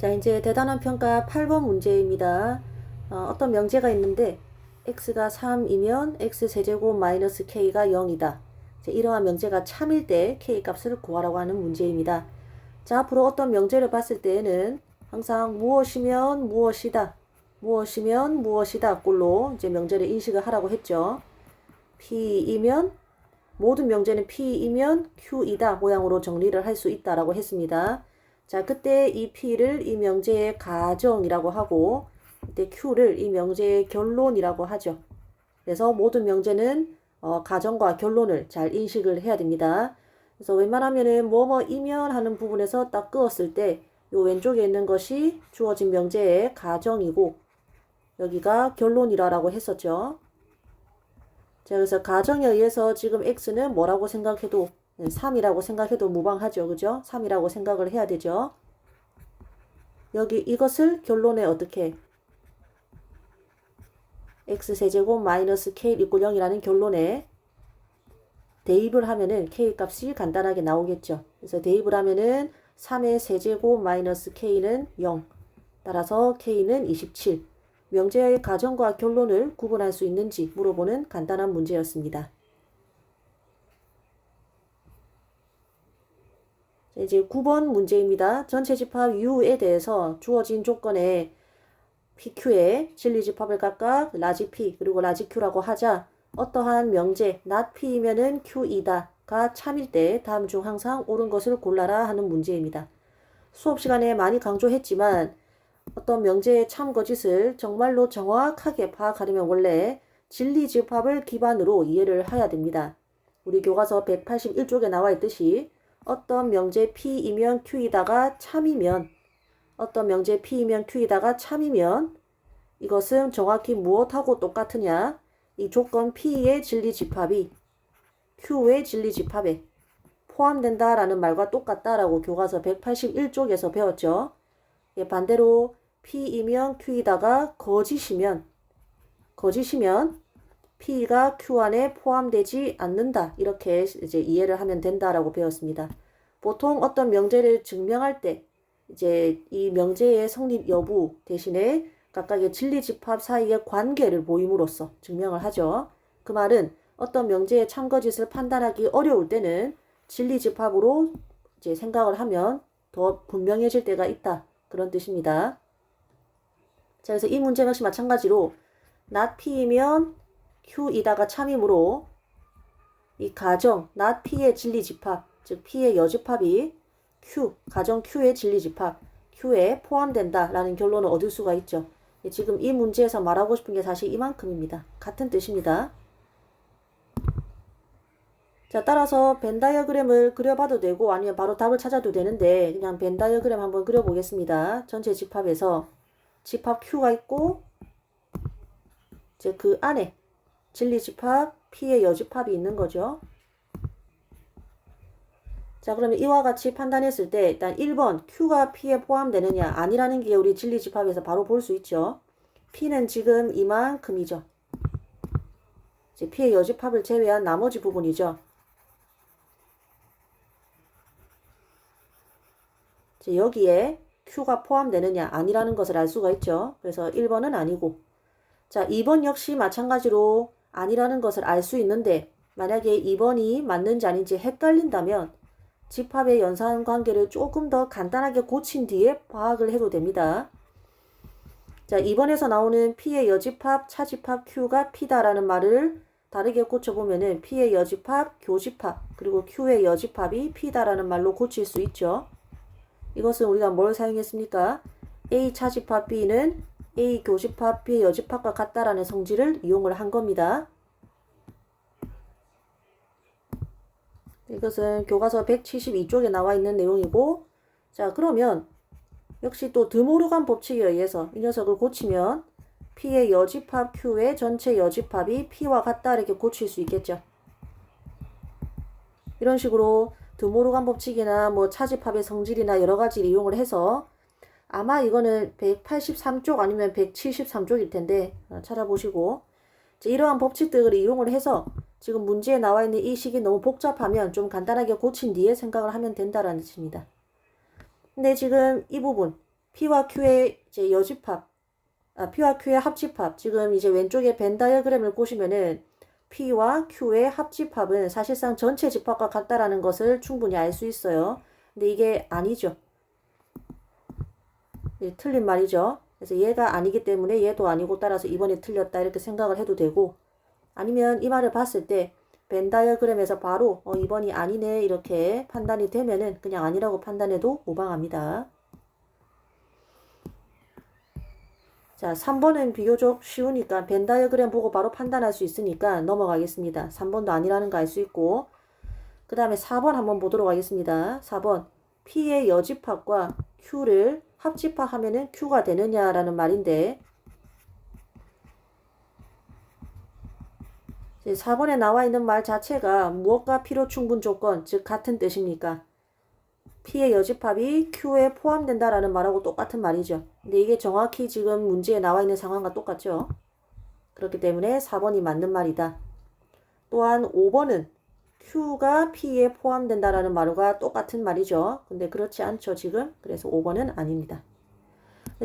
자, 이제 대단한 평가 8번 문제입니다. 어떤 명제가 있는데 x가 3이면 x세제곱 마이너스 k가 0이다. 이러한 명제가 참일 때 k 값을 구하라고 하는 문제입니다. 자, 앞으로 어떤 명제를 봤을 때에는 항상 무엇이면 무엇이다, 무엇이면 무엇이다 꼴로 이제 명제를 인식을 하라고 했죠. p이면 모든 명제는 p이면 q이다 모양으로 정리를 할 수 있다라고 했습니다. 자, 그때 이 p를 이 명제의 가정이라고 하고 그때 q를 이 명제의 결론이라고 하죠. 그래서 모든 명제는 가정과 결론을 잘 인식을 해야 됩니다. 그래서 웬만하면은 뭐뭐이면 하는 부분에서 딱 끄었을 때 요 왼쪽에 있는 것이 주어진 명제의 가정이고 여기가 결론이라고 했었죠. 자, 그래서 가정에 의해서 지금 x는 뭐라고 생각해도 3이라고 생각해도 무방하죠. 그죠? 3이라고 생각을 해야 되죠. 여기 이것을 결론에 어떻게 x세제곱 마이너스 k 이꼴 0이라는 결론에 대입을 하면은 k 값이 간단하게 나오겠죠. 그래서 대입을 하면은 3의 세제곱 마이너스 k는 0. 따라서 k는 27. 명제의 가정과 결론을 구분할 수 있는지 물어보는 간단한 문제였습니다. 이제 9번 문제입니다. 전체 집합 U에 대해서 주어진 조건에 PQ의 진리집합을 각각 라지 P 그리고 라지 Q라고 하자 어떠한 명제 not P이면은 Q이다 가 참일 때 다음 중 항상 옳은 것을 골라라 하는 문제입니다. 수업 시간에 많이 강조했지만 어떤 명제의 참 거짓을 정말로 정확하게 파악하려면 원래 진리집합을 기반으로 이해를 해야 됩니다. 우리 교과서 181쪽에 나와 있듯이 어떤 명제 P이면 Q이다가 참이면 어떤 명제 P이면 Q이다가 참이면 이것은 정확히 무엇하고 똑같으냐? 이 조건 P의 진리집합이 Q의 진리집합에 포함된다라는 말과 똑같다라고 교과서 181쪽에서 배웠죠. 예, 반대로 P이면 Q이다가 거짓이면 P가 Q 안에 포함되지 않는다. 이렇게 이제 이해를 하면 된다라고 배웠습니다. 보통 어떤 명제를 증명할 때 이제 이 명제의 성립 여부 대신에 각각의 진리집합 사이의 관계를 보임으로써 증명을 하죠. 그 말은 어떤 명제의 참거짓을 판단하기 어려울 때는 진리집합으로 이제 생각을 하면 더 분명해질 때가 있다. 그런 뜻입니다. 자, 그래서 이 문제 역시 마찬가지로 not P이면 Q이다가 참이므로 이 가정 not P의 진리집합, 즉 P의 여집합이 Q, 가정 Q의 진리집합, Q에 포함된다라는 결론을 얻을 수가 있죠. 지금 이 문제에서 말하고 싶은 게 사실 이만큼입니다. 같은 뜻입니다. 자, 따라서 벤 다이어그램을 그려봐도 되고 아니면 바로 답을 찾아도 되는데 그냥 벤 다이어그램 한번 그려보겠습니다. 전체 집합에서 집합 Q가 있고 이제 그 안에 진리집합 P의 여집합이 있는 거죠. 자, 그러면 이와 같이 판단했을 때 일단 1번 Q가 P에 포함되느냐 아니라는 게 우리 진리집합에서 바로 볼 수 있죠. P는 지금 이만큼이죠. 이제 P의 여집합을 제외한 나머지 부분이죠. 이제 여기에 Q가 포함되느냐 아니라는 것을 알 수가 있죠. 그래서 1번은 아니고 자, 2번 역시 마찬가지로 아니라는 것을 알 수 있는데 만약에 2번이 맞는지 아닌지 헷갈린다면 집합의 연산 관계를 조금 더 간단하게 고친 뒤에 파악을 해도 됩니다. 자, 2번에서 나오는 P의 여집합, 차집합 Q가 P다라는 말을 다르게 고쳐보면은 P의 여집합, 교집합, 그리고 Q의 여집합이 P다라는 말로 고칠 수 있죠. 이것은 우리가 뭘 사용했습니까? A 차집합 B는 A 교집합 B의 여집합과 같다라는 성질을 이용을 한 겁니다. 이것은 교과서 172쪽에 나와 있는 내용이고 자, 그러면 역시 또 드모르간 법칙에 의해서 이 녀석을 고치면 P의 여집합 Q의 전체 여집합이 P와 같다 이렇게 고칠 수 있겠죠. 이런 식으로 드모르간 법칙이나 뭐 차집합의 성질이나 여러 가지를 이용을 해서 아마 이거는 183쪽 아니면 173쪽일 텐데 찾아보시고 이러한 법칙들을 이용을 해서 지금 문제에 나와 있는 이 식이 너무 복잡하면 좀 간단하게 고친 뒤에 생각을 하면 된다라는 뜻입니다. 근데 지금 이 부분 P와 Q의 이제 여집합, P와 Q의 합집합. 지금 이제 왼쪽에 벤 다이어그램을 보시면은 P와 Q의 합집합은 사실상 전체 집합과 같다라는 것을 충분히 알 수 있어요. 근데 이게 아니죠. 틀린 말이죠. 그래서 얘가 아니기 때문에 얘도 아니고 따라서 이번에 틀렸다 이렇게 생각을 해도 되고, 아니면 이 말을 봤을 때 벤 다이어그램에서 바로 2번이 아니네 이렇게 판단이 되면은 그냥 아니라고 판단해도 무방합니다. 자, 3번은 비교적 쉬우니까 벤 다이어그램 보고 바로 판단할 수 있으니까 넘어가겠습니다. 3번도 아니라는 거 알 수 있고, 그 다음에 4번 한번 보도록 하겠습니다. 4번 P의 여집합과 Q를 합집합하면은 Q가 되느냐라는 말인데, 4번에 나와 있는 말 자체가 무엇과 필요 충분 조건, 즉 같은 뜻입니까? P의 여집합이 Q에 포함된다라는 말하고 똑같은 말이죠. 근데 이게 정확히 지금 문제에 나와 있는 상황과 똑같죠. 그렇기 때문에 4번이 맞는 말이다. 또한 5번은 Q가 P에 포함된다라는 말과 똑같은 말이죠. 근데 그렇지 않죠, 지금. 그래서 5번은 아닙니다.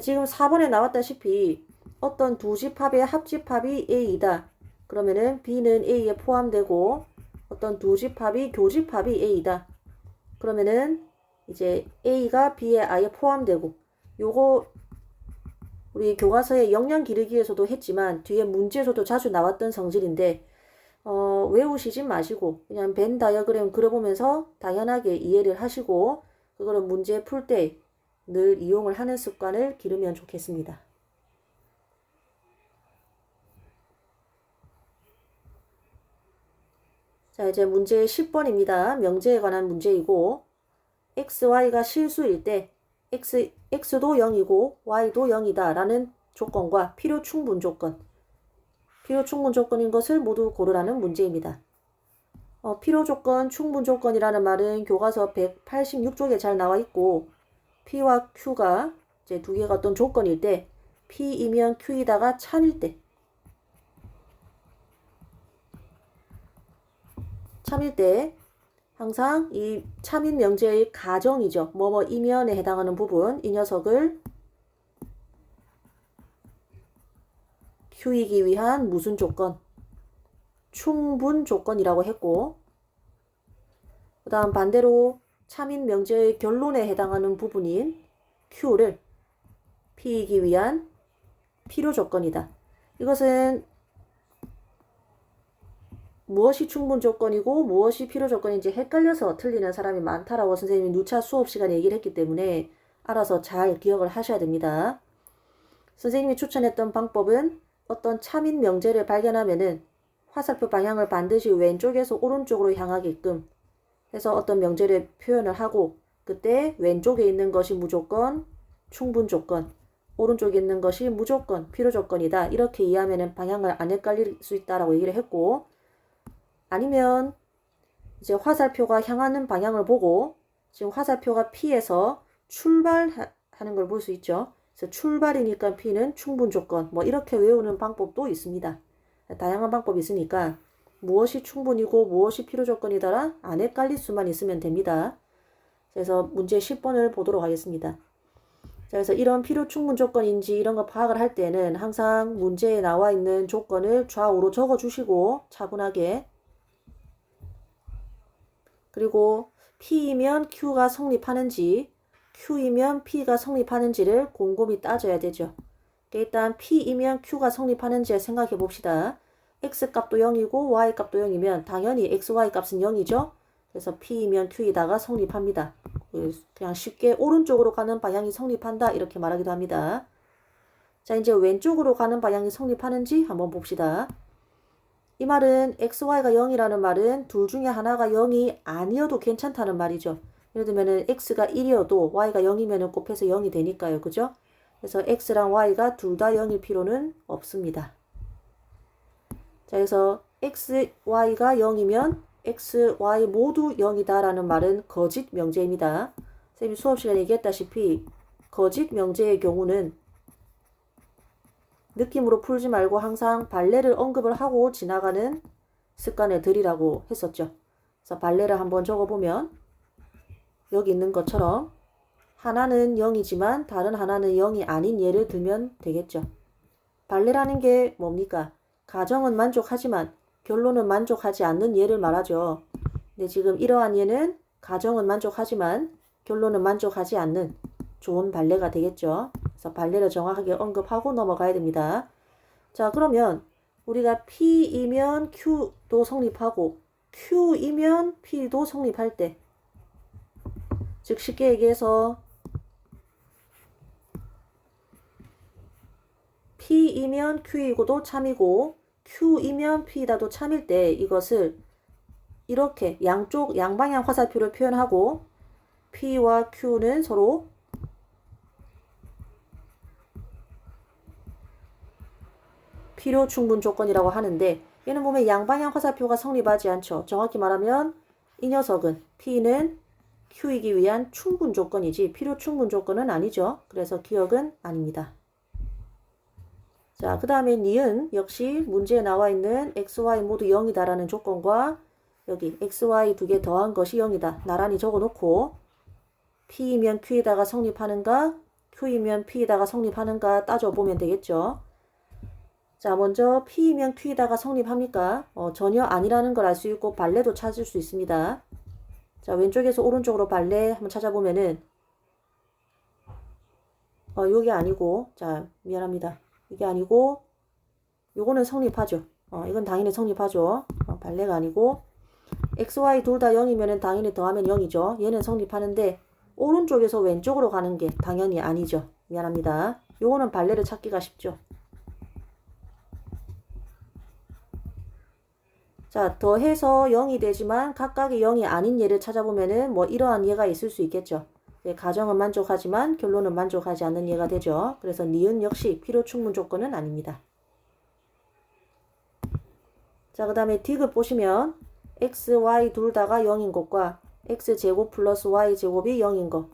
지금 4번에 나왔다시피 어떤 두 집합의 합집합이 A이다. 그러면은 B는 A에 포함되고 어떤 두 집합이 교집합이 A이다. 그러면은 이제 A가 B에 아예 포함되고, 요거 우리 교과서의 역량 기르기에서도 했지만 뒤에 문제에서도 자주 나왔던 성질인데 외우시지 마시고 그냥 벤 다이어그램 그려보면서 당연하게 이해를 하시고 그거를 문제 풀 때 늘 이용을 하는 습관을 기르면 좋겠습니다. 자, 이제 문제 10번입니다. 명제에 관한 문제이고, x, y가 실수일 때 x도 0이고 y도 0이다 라는 조건과 필요 충분 조건인 것을 모두 고르라는 문제입니다. 필요 조건, 충분 조건이라는 말은 교과서 186쪽에 잘 나와 있고, P와 Q가 이제 두 개가 어떤 조건일 때 P이면 Q이다가 참일 때 항상 이 참인 명제의 가정이죠. 이면에 해당하는 부분, 이 녀석을 Q이기 위한 무슨 조건? 충분 조건이라고 했고, 그 다음 반대로 참인 명제의 결론에 해당하는 부분인 Q를 P이기 위한 필요 조건이다. 이것은 무엇이 충분 조건이고 무엇이 필요 조건인지 헷갈려서 틀리는 사람이 많다라고 선생님이 누차 수업 시간에 얘기를 했기 때문에 알아서 잘 기억을 하셔야 됩니다. 선생님이 추천했던 방법은 어떤 참인 명제를 발견하면은 화살표 방향을 반드시 왼쪽에서 오른쪽으로 향하게끔 해서 어떤 명제를 표현을 하고, 그때 왼쪽에 있는 것이 무조건 충분 조건, 오른쪽에 있는 것이 무조건 필요 조건이다. 이렇게 이해하면은 방향을 안 헷갈릴 수 있다라고 얘기를 했고, 아니면 이제 화살표가 향하는 방향을 보고 지금 화살표가 P에서 출발하는 걸 볼 수 있죠. 그래서 출발이니까 P는 충분 조건, 이렇게 외우는 방법도 있습니다. 다양한 방법이 있으니까 무엇이 충분이고 무엇이 필요 조건이더라 안 헷갈릴 수만 있으면 됩니다. 그래서 문제 10번을 보도록 하겠습니다. 자, 그래서 이런 필요 충분 조건인지 이런 거 파악을 할 때는 항상 문제에 나와 있는 조건을 좌우로 적어 주시고 차분하게, 그리고 P이면 Q가 성립하는지 Q이면 P가 성립하는지를 곰곰이 따져야 되죠. 일단 P이면 Q가 성립하는지 생각해 봅시다. X값도 0이고 Y값도 0이면 당연히 XY 값은 0이죠. 그래서 P이면 Q이다가 성립합니다. 그냥 쉽게 오른쪽으로 가는 방향이 성립한다 이렇게 말하기도 합니다. 자, 이제 왼쪽으로 가는 방향이 성립하는지 한번 봅시다. 이 말은 XY가 0이라는 말은 둘 중에 하나가 0이 아니어도 괜찮다는 말이죠. 예를 들면 X가 1이어도 Y가 0이면 곱해서 0이 되니까요. 그죠? 그래서 X랑 Y가 둘 다 0일 필요는 없습니다. 자, 그래서 XY가 0이면 X, Y 모두 0이다 라는 말은 거짓 명제입니다. 선생님이 수업 시간에 얘기했다시피 거짓 명제의 경우는 느낌으로 풀지 말고 항상 발레를 언급을 하고 지나가는 습관을 들이라고 했었죠. 그래서 발레를 한번 적어보면 여기 있는 것처럼 하나는 0이지만 다른 하나는 0이 아닌 예를 들면 되겠죠. 발레라는 게 뭡니까? 가정은 만족하지만 결론은 만족하지 않는 예를 말하죠. 근데 지금 이러한 예는 가정은 만족하지만 결론은 만족하지 않는 좋은 발레가 되겠죠. 그래서 발레를 정확하게 언급하고 넘어가야 됩니다. 자, 그러면 우리가 P이면 Q도 성립하고 Q이면 P도 성립할 때, 즉 쉽게 얘기해서 P이면 Q이고도 참이고 Q이면 P이다도 참일 때 이것을 이렇게 양쪽 양방향 화살표를 표현하고 P와 Q는 서로 필요 충분 조건이라고 하는데, 얘는 보면 양방향 화살표가 성립하지 않죠. 정확히 말하면 이 녀석은 P는 Q이기 위한 충분 조건이지 필요 충분 조건은 아니죠. 그래서 기억은 아닙니다. 자, 그 다음에 니은 역시 문제에 나와 있는 XY 모두 0이다라는 조건과 여기 XY 두 개 더한 것이 0이다. 나란히 적어놓고 P이면 Q에다가 성립하는가 Q이면 P에다가 성립하는가 따져보면 되겠죠. 자, 먼저 P이면 Q에다가 성립합니까? 전혀 아니라는 걸 알 수 있고 발레도 찾을 수 있습니다. 자, 왼쪽에서 오른쪽으로 발레 한번 찾아보면은 요게 아니고, 자, 미안합니다. 이게 아니고 요거는 성립하죠. 이건 당연히 성립하죠. 발레가 아니고 XY 둘 다 0이면 당연히 더하면 0이죠. 얘는 성립하는데 오른쪽에서 왼쪽으로 가는 게 당연히 아니죠. 미안합니다. 요거는 발레를 찾기가 쉽죠. 자, 더해서 0이 되지만 각각이 0이 아닌 예를 찾아보면은 뭐 이러한 예가 있을 수 있겠죠. 가정은 만족하지만 결론은 만족하지 않는 예가 되죠. 그래서 니은 역시 필요 충분 조건은 아닙니다. 자, 그 다음에 디귿 보시면 x, y 둘 다가 0인 것과 x제곱 플러스 y제곱이 0인 것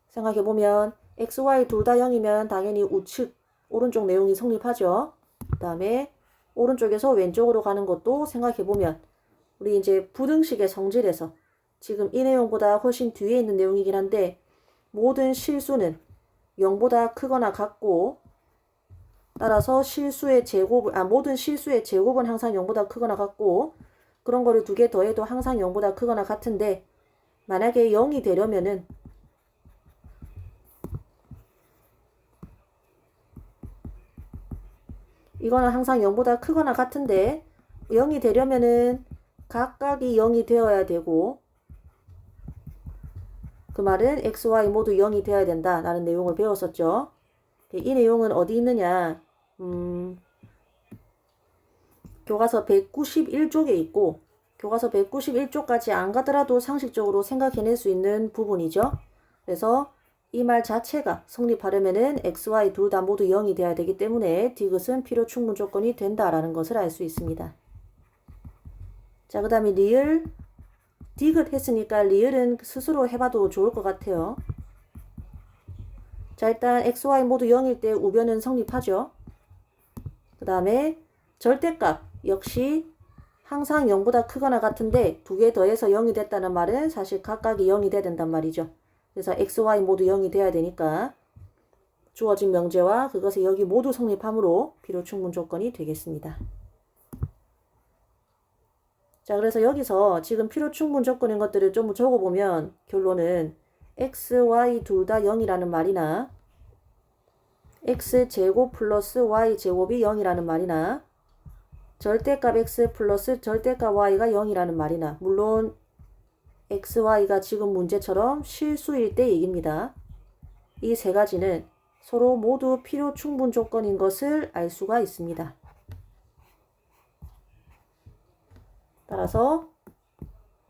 생각해보면 x, y 둘 다 0이면 당연히 우측 오른쪽 내용이 성립하죠. 그 다음에 오른쪽에서 왼쪽으로 가는 것도 생각해보면 우리 이제 부등식의 성질에서 지금 이 내용보다 훨씬 뒤에 있는 내용이긴 한데 모든 실수는 0보다 크거나 같고 따라서 실수의 제곱, 모든 실수의 제곱은 항상 0보다 크거나 같고 그런 거를 두 개 더해도 항상 0보다 크거나 같은데 만약에 0이 되려면은 이거는 항상 0보다 크거나 같은데 0이 되려면은 각각이 0이 되어야 되고 그 말은 x, y 모두 0이 되어야 된다 라는 내용을 배웠었죠. 이 내용은 어디 있느냐 교과서 191쪽에 있고 교과서 191쪽까지 안 가더라도 상식적으로 생각해낼 수 있는 부분이죠. 그래서 이 말 자체가 성립하려면은 x, y 둘 다 모두 0이 돼야 되기 때문에 디귿은 필요 충분 조건이 된다라는 것을 알 수 있습니다. 자, 그 다음에 리을 디귿 했으니까 리을은 스스로 해봐도 좋을 것 같아요. 자, 일단 x, y 모두 0일 때 우변은 성립하죠. 그 다음에 절대값 역시 항상 0보다 크거나 같은데 두 개 더해서 0이 됐다는 말은 사실 각각이 0이 돼야 된단 말이죠. 그래서 x, y 모두 0이 돼야 되니까 주어진 명제와 그것이 여기 모두 성립함으로 필요 충분 조건이 되겠습니다. 자, 그래서 여기서 지금 필요 충분 조건인 것들을 좀 적어보면 결론은 x, y 둘 다 0이라는 말이나 x제곱 플러스 y제곱이 0이라는 말이나 절대값 x 플러스 절대값 y가 0이라는 말이나 물론 x, y가 지금 문제처럼 실수일 때 얘기입니다. 이 세 가지는 서로 모두 필요 충분 조건인 것을 알 수가 있습니다. 따라서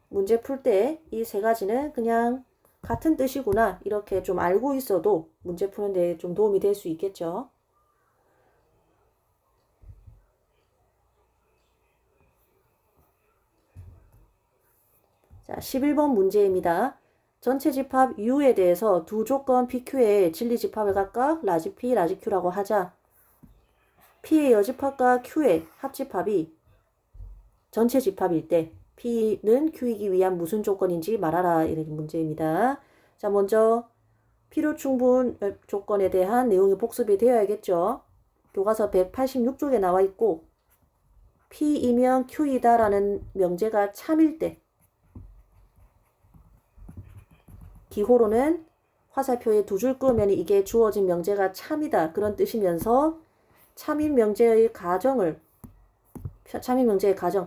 문제 풀 때 이 세 가지는 그냥 같은 뜻이구나 이렇게 좀 알고 있어도 문제 푸는 데 좀 도움이 될 수 있겠죠. 자, 11번 문제입니다. 전체 집합 U에 대해서 두 조건 PQ의 진리 집합을 각각 라지 P, 라지 Q라고 하자. P의 여집합과 Q의 합집합이 전체 집합일 때 P는 Q이기 위한 무슨 조건인지 말하라 이런 문제입니다. 자, 먼저 필요 충분 조건에 대한 내용이 복습이 되어야겠죠. 교과서 186쪽에 나와 있고 P이면 Q이다 라는 명제가 참일 때 기호로는 화살표에 두 줄 끄면 이게 주어진 명제가 참이다 그런 뜻이면서 참인 명제의 가정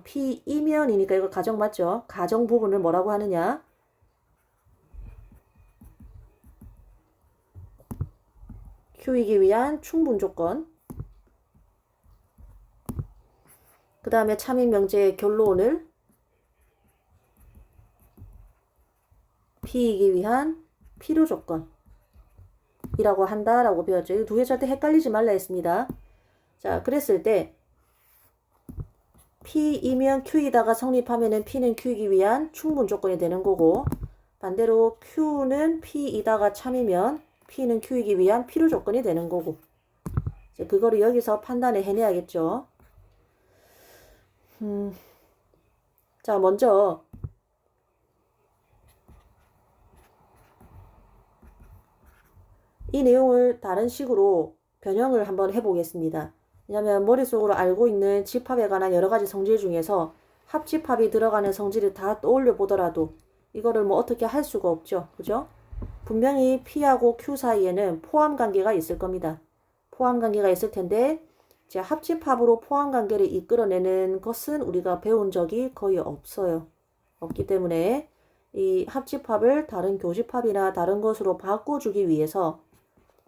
P이면이니까 이거 가정 맞죠? 가정 부분을 뭐라고 하느냐? Q이기 위한 충분 조건. 그 다음에 참인 명제의 결론을 P이기 위한 필요 조건이라고 한다라고 배웠죠. 이 두 개 절대 헷갈리지 말라 했습니다. 자, 그랬을 때 P이면 Q이다가 성립하면은 P는 Q이기 위한 충분 조건이 되는 거고 반대로 Q는 P이다가 참이면 P는 Q이기 위한 필요 조건이 되는 거고 이제 그거를 여기서 판단을 해내야겠죠. 자, 먼저 이 내용을 다른 식으로 변형을 한번 해보겠습니다. 왜냐하면 머릿속으로 알고 있는 집합에 관한 여러 가지 성질 중에서 합집합이 들어가는 성질을 다 떠올려 보더라도 이거를 뭐 어떻게 할 수가 없죠. 그죠? 분명히 P하고 Q 사이에는 포함 관계가 있을 겁니다. 포함 관계가 있을 텐데 이제 합집합으로 포함 관계를 이끌어내는 것은 우리가 배운 적이 거의 없어요. 없기 때문에 이 합집합을 다른 교집합이나 다른 것으로 바꿔주기 위해서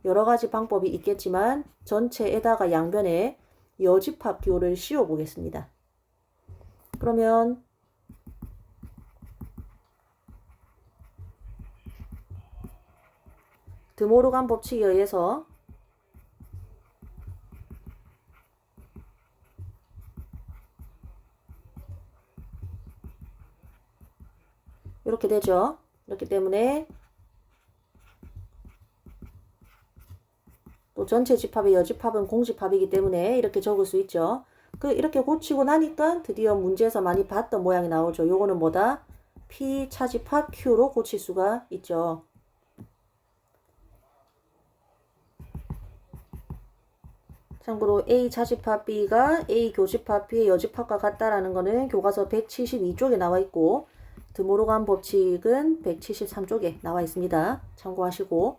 여러 가지 방법이 있겠지만 전체에다가 양변에 여집합 기호를 씌워 보겠습니다. 그러면 드모르간 법칙에 의해서 이렇게 되죠. 그렇기 때문에 또 전체 집합의 여집합은 공집합이기 때문에 이렇게 적을 수 있죠. 이렇게 고치고 나니까 드디어 문제에서 많이 봤던 모양이 나오죠. 요거는 뭐다? P 차집합 Q로 고칠 수가 있죠. 참고로 A 차집합 B가 A 교집합 B의 여집합과 같다라는 거는 교과서 172쪽에 나와 있고 드모르간 법칙은 173쪽에 나와 있습니다. 참고하시고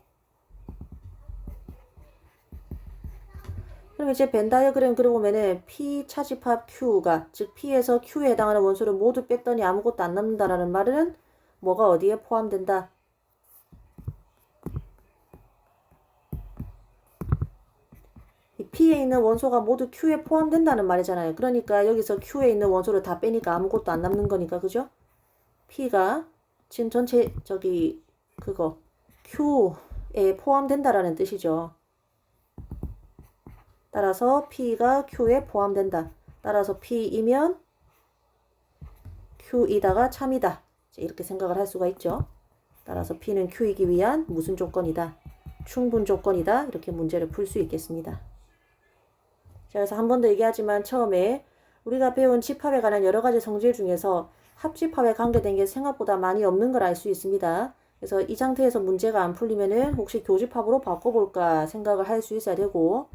그럼 이제 벤 다이어그램 그려보면은 P 차집합 Q가 즉 P에서 Q에 해당하는 원소를 모두 뺐더니 아무것도 안 남는다라는 말은 뭐가 어디에 포함된다? 이 P에 있는 원소가 모두 Q에 포함된다는 말이잖아요. 그러니까 여기서 Q에 있는 원소를 다 빼니까 아무것도 안 남는 거니까 그죠? P가 지금 전체 그거 Q에 포함된다라는 뜻이죠. 따라서 P가 Q에 포함된다. 따라서 P이면 Q이다가 참이다. 이렇게 생각을 할 수가 있죠. 따라서 P는 Q이기 위한 무슨 조건이다. 충분 조건이다. 이렇게 문제를 풀 수 있겠습니다. 자, 그래서 한 번 더 얘기하지만 처음에 우리가 배운 집합에 관한 여러 가지 성질 중에서 합집합에 관계된 게 생각보다 많이 없는 걸 알 수 있습니다. 그래서 이 상태에서 문제가 안 풀리면은 혹시 교집합으로 바꿔볼까 생각을 할 수 있어야 되고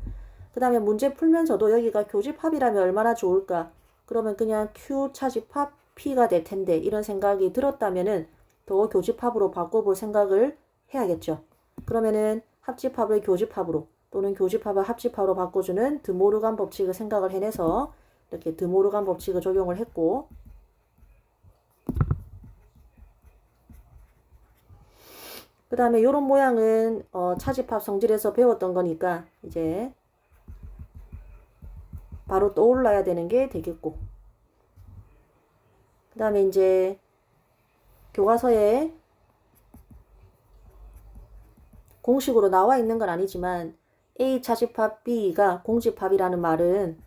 그 다음에 문제 풀면서도 여기가 교집합이라면 얼마나 좋을까? 그러면 그냥 Q 차집합 P가 될 텐데 이런 생각이 들었다면은 더 교집합으로 바꿔볼 생각을 해야겠죠. 그러면은 합집합을 교집합으로 또는 교집합을 합집합으로 바꿔주는 드모르간 법칙을 생각을 해내서 이렇게 드모르간 법칙을 적용을 했고 그 다음에 이런 모양은 차집합 성질에서 배웠던 거니까 이제 바로 떠올라야 되는 게 되겠고 그 다음에 이제 교과서에 공식으로 나와 있는 건 아니지만 A 차집합 B가 공집합이라는 말은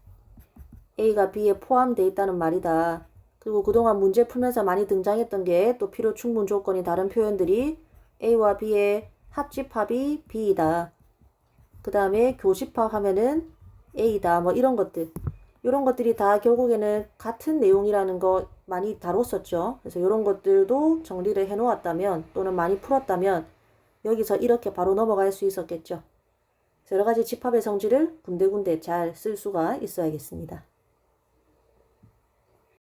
A가 B에 포함되어 있다는 말이다. 그리고 그동안 문제 풀면서 많이 등장했던 게 또 필요 충분 조건이 다른 표현들이 A와 B의 합집합이 B이다. 그 다음에 교집합 하면은 A다. 뭐 이런 것들. 이런 것들이 다 결국에는 같은 내용이라는 거 많이 다뤘었죠. 그래서 이런 것들도 정리를 해 놓았다면 또는 많이 풀었다면 여기서 이렇게 바로 넘어갈 수 있었겠죠. 여러 가지 집합의 성질을 군데군데 잘 쓸 수가 있어야겠습니다.